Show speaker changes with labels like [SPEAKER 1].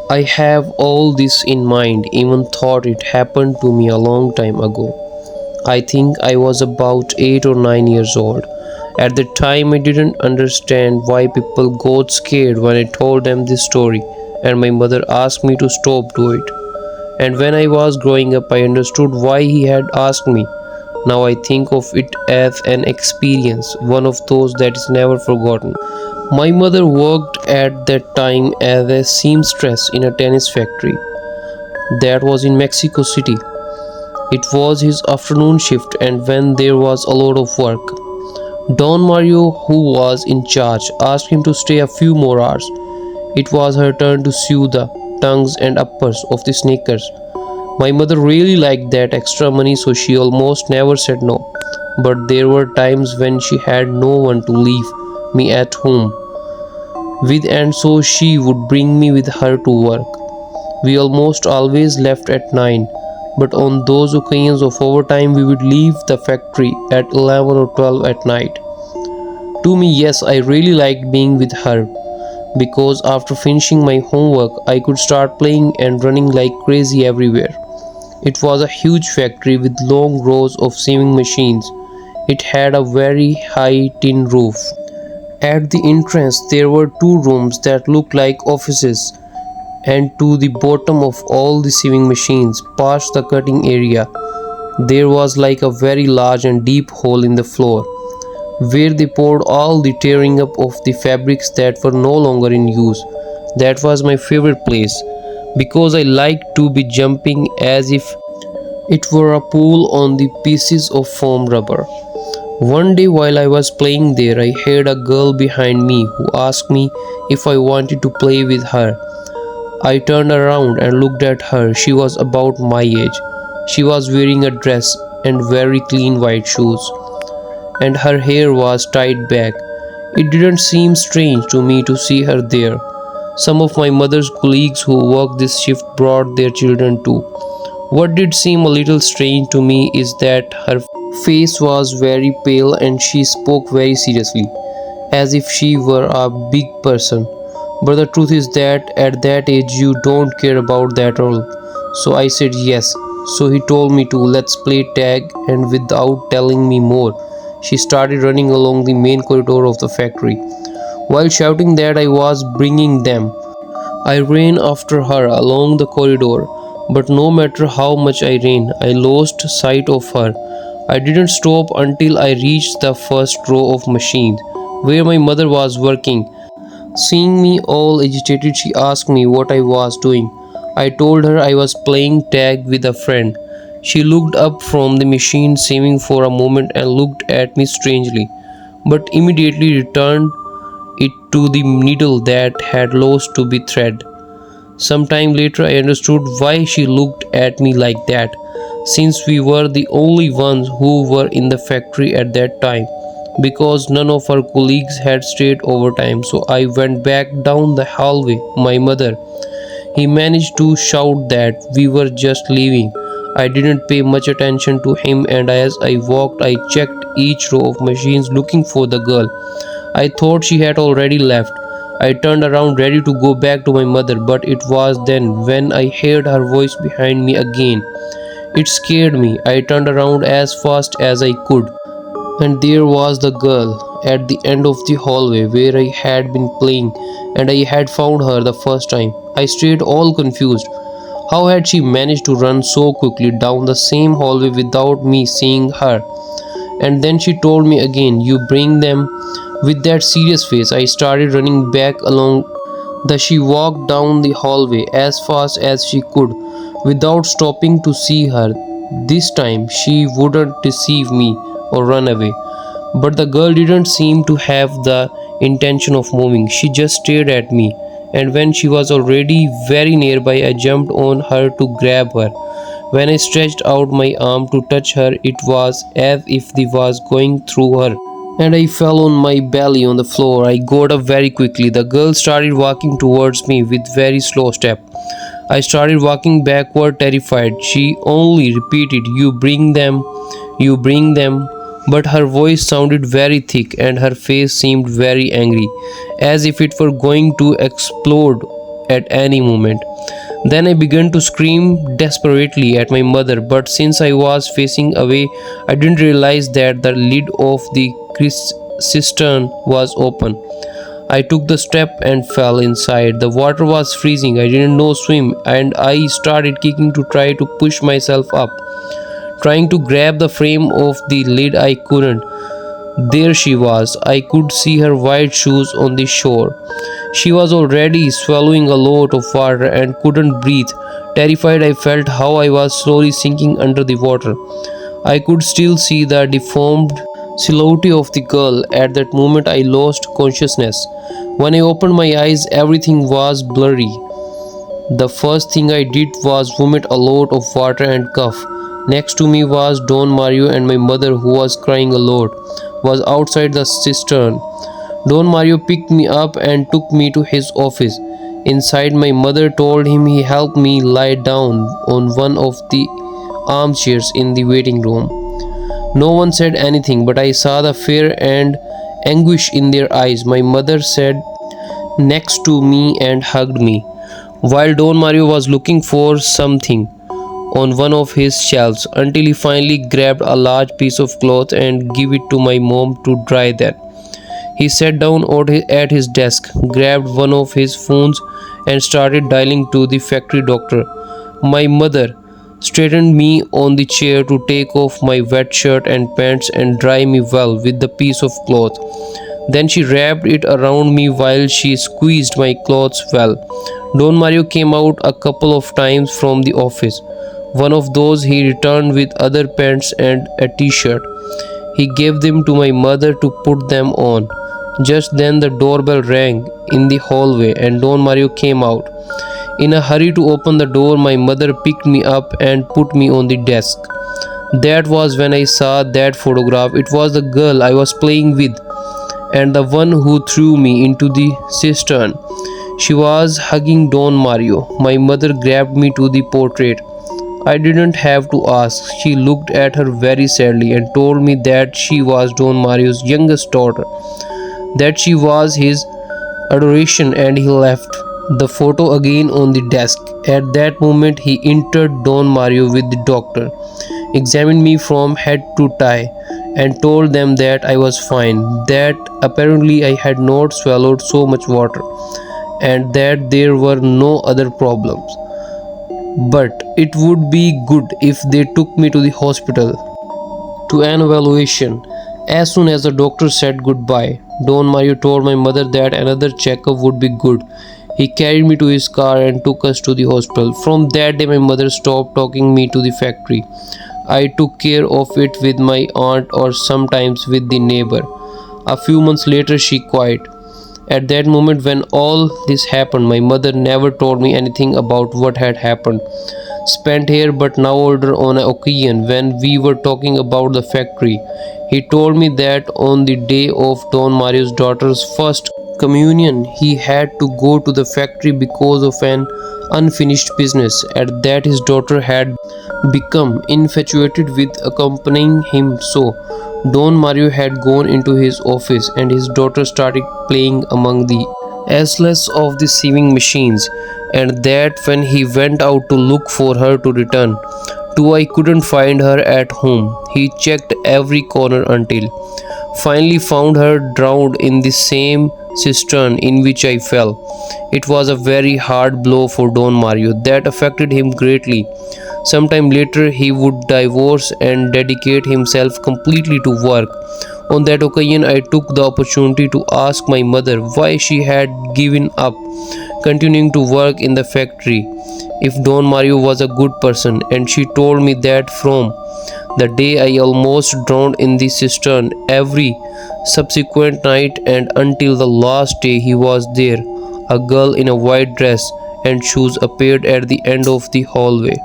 [SPEAKER 1] I have all this in mind, even thought it happened to me a long time ago. I think I was about 8 or 9 years old. At the time, I didn't understand why people got scared when I told them this story, and my mother asked me to stop do it. And when I was growing up, I understood why he had asked me. Now I think of it as an experience, one of those that is never forgotten. My mother worked at that time as a seamstress in a tennis factory that was in Mexico City. It was his afternoon shift, and when there was a lot of work, Don Mario, who was in charge, asked him to stay a few more hours. It was her turn to sew the tongues and uppers of the sneakers. My mother really liked that extra money, so she almost never said no. But there were times when she had no one to leave me at home with, and so she would bring me with her to work. We almost always left at 9, but on those occasions of overtime, we would leave the factory at 11 or 12 at night. To me, yes, I really liked being with her because after finishing my homework, I could start playing and running like crazy everywhere. It was a huge factory with long rows of sewing machines. It had a very high tin roof. At the entrance, there were two rooms that looked like offices, and to the bottom of all the sewing machines, past the cutting area, there was like a very large and deep hole in the floor, where they poured all the tearing up of the fabrics that were no longer in use. That was my favorite place, because I liked to be jumping as if it were a pool on the pieces of foam rubber. One day while I was playing there, I heard a girl behind me who asked me if I wanted to play with her. I turned around and looked at her. She was about my age. She was wearing a dress and very clean white shoes, and her hair was tied back. It didn't seem strange to me to see her there. Some of my mother's colleagues who worked this shift brought their children too. What did seem a little strange to me is that her face was very pale and she spoke very seriously, as if she were a big person. But the truth is that at that age you don't care about that all. So I said yes. So he told me to let's play tag, and without telling me more, she started running along the main corridor of the factory, while shouting that I was bringing them. I ran after her along the corridor, but no matter how much I ran, I lost sight of her. I didn't stop until I reached the first row of machines, where my mother was working. Seeing me all agitated, she asked me what I was doing. I told her I was playing tag with a friend. She looked up from the machine, seeming for a moment, and looked at me strangely, but immediately returned it to the needle that had lost to be thread. Some time later, I understood why she looked at me like that, since we were the only ones who were in the factory at that time, because none of our colleagues had stayed overtime. So I went back down the hallway. My mother, he managed to shout that we were just leaving. I didn't pay much attention to him, and as I walked, I checked each row of machines looking for the girl. I thought she had already left. I turned around ready to go back to my mother, but it was then when I heard her voice behind me again. It scared me. I turned around as fast as I could, and there was the girl at the end of the hallway where I had been playing, and I had found her the first time. I stayed all confused. How had she managed to run so quickly down the same hallway without me seeing her? And then she told me again, "You bring them," with that serious face. I started running back along she walked down the hallway as fast as she could without stopping to see her. This time she wouldn't deceive me or run away. But the girl didn't seem to have the intention of moving. She just stared at me, and when she was already very nearby, I jumped on her to grab her. When I stretched out my arm to touch her, it was as if the was going through her, and I fell on my belly on the floor. I got up very quickly. The girl started walking towards me with very slow step. I started walking backward, terrified. She only repeated, you bring them," but her voice sounded very thick and her face seemed very angry, as if it were going to explode at any moment. Then I began to scream desperately at my mother, but since I was facing away, I didn't realize that the lid of the cistern was open. I took the step and fell inside. The water was freezing. I didn't know swim, and I started kicking to try to push myself up. Trying to grab the frame of the lid, I couldn't. There she was. I could see her white shoes on the shore. She was already swallowing a lot of water and couldn't breathe. Terrified, I felt how I was slowly sinking under the water. I could still see the deformed silhouette of the girl. At that moment, I lost consciousness. When I opened my eyes, everything was blurry. The first thing I did was vomit a lot of water and cough. Next to me was Don Mario, and my mother, who was crying a lot, was outside the cistern. Don Mario picked me up and took me to his office. Inside, my mother told him he helped me lie down on one of the armchairs in the waiting room. No one said anything, but I saw the fear and anguish in their eyes. My mother sat next to me and hugged me, while Don Mario was looking for something on one of his shelves until he finally grabbed a large piece of cloth and gave it to my mom to dry that. He sat down at his desk, grabbed one of his phones, and started dialing to the factory doctor. My mother straightened me on the chair to take off my wet shirt and pants and dry me well with the piece of cloth. Then she wrapped it around me while she squeezed my clothes well. Don Mario came out a couple of times from the office. One of those he returned with other pants and a t-shirt. He gave them to my mother to put them on. Just then the doorbell rang in the hallway and Don Mario came out. In a hurry to open the door, my mother picked me up and put me on the desk. That was when I saw that photograph. It was the girl I was playing with and the one who threw me into the cistern. She was hugging Don Mario. My mother grabbed me to the portrait. I didn't have to ask. She looked at her very sadly and told me that she was Don Mario's youngest daughter, that she was his adoration, and he left the photo again on the desk. At that moment, he entered Don Mario with the doctor, examined me from head to toe, and told them that I was fine, that apparently I had not swallowed so much water, and that there were no other problems. But it would be good if they took me to the hospital to an evaluation. As soon as the doctor said goodbye, Don Mario told my mother that another checkup would be good. He carried me to his car and took us to the hospital. From that day, my mother stopped taking me to the factory. I took care of it with my aunt or sometimes with the neighbor. A few months later, she quit. At that moment when all this happened, my mother never told me anything about what had happened. Spent here but now older on an occasion when we were talking about the factory, he told me that on the day of Don Mario's daughter's first communion, he had to go to the factory because of an unfinished business, and that his daughter had become infatuated with accompanying him. So Don Mario had gone into his office and his daughter started playing among the aisles of the sewing machines, and that when he went out to look for her to return to, I couldn't find her at home. He checked every corner until finally found her drowned in the same cistern in which I fell. It was a very hard blow for Don Mario that affected him greatly. Sometime later, he would divorce and dedicate himself completely to work. On that occasion, I took the opportunity to ask my mother why she had given up continuing to work in the factory if Don Mario was a good person, and she told me that from the day I almost drowned in the cistern, every subsequent night and until the last day he was there, a girl in a white dress and shoes appeared at the end of the hallway.